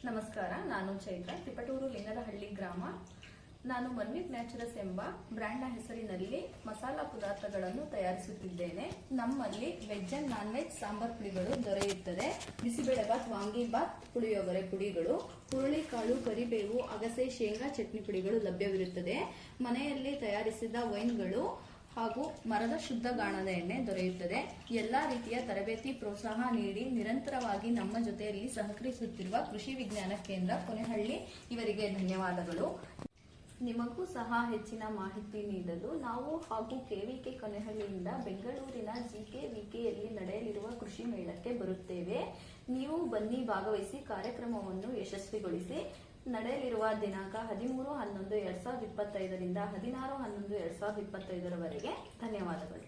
ನಮಸ್ಕಾರ, ನಾನು ಚೈತ್ರ, ತಿಪಟೂರು ಲಿಂಗದಹಳ್ಳಿ ಗ್ರಾಮ. ನಾನು ಮನ್ವಿತ್ ನ್ಯಾಚುರಲ್ಸ್ ಎಂಬ ಬ್ರ್ಯಾಂಡ್ನ ಹೆಸರಿನಲ್ಲಿ ಮಸಾಲಾ ಪದಾರ್ಥಗಳನ್ನು ತಯಾರಿಸುತ್ತಿದ್ದೇನೆ. ನಮ್ಮಲ್ಲಿ veg and non veg sambar ಪುಡಿಗಳು ದೊರೆಯುತ್ತದೆ. ಬಿಸಿಬೇಳೆಬಾತ್, ವಾಂಗಿಬಾತ್, ಪುಳಿಯೋಗರೆ ಪುಡಿಗಳು, ಹುರುಳಿಕಾಳು, ಕರಿಬೇವು, ಅಗಸೆ, ಶೇಂಗಾ ಚಟ್ನಿ ಪುಡಿಗಳು ಲಭ್ಯವಿರುತ್ತದೆ. ಮನೆಯಲ್ಲಿ ತಯಾರಿಸಿದ ವೈನ್ಗಳು ಹಾಗೂ ಮರದ ಶುದ್ಧ ಗಾಣದ ಎಣ್ಣೆ ದೊರೆಯುತ್ತದೆ. ಎಲ್ಲಾ ರೀತಿಯ ತರಬೇತಿ ಪ್ರೋತ್ಸಾಹ ನೀಡಿ ನಿರಂತರವಾಗಿ ನಮ್ಮ ಜೊತೆಯಲ್ಲಿ ಸಹಕರಿಸುತ್ತಿರುವ ಕೃಷಿ ವಿಜ್ಞಾನ ಕೇಂದ್ರ ಕೊನೆಹಳ್ಳಿ ಇವರಿಗೆ ಧನ್ಯವಾದಗಳು. ನಿಮಗೂ ಸಹ ಹೆಚ್ಚಿನ ಮಾಹಿತಿ ನೀಡಲು ನಾವು ಹಾಗೂ ಕೆವಿಕೆ ಕೊನೆಹಳ್ಳಿಯಿಂದ ಬೆಂಗಳೂರಿನ GKVKಯಲ್ಲಿ ನಡೆಯಲಿರುವ ಕೃಷಿ ಮೇಳಕ್ಕೆ ಬರುತ್ತೇವೆ. ನೀವು ಬನ್ನಿ, ಭಾಗವಹಿಸಿ, ಕಾರ್ಯಕ್ರಮವನ್ನು ಯಶಸ್ವಿಗೊಳಿಸಿ. ನಡೆಯಲಿರುವ ದಿನಾಂಕ 13/11/2025 ರಿಂದ 16/11/2025 ರವರೆಗೆ. ಧನ್ಯವಾದಗಳು.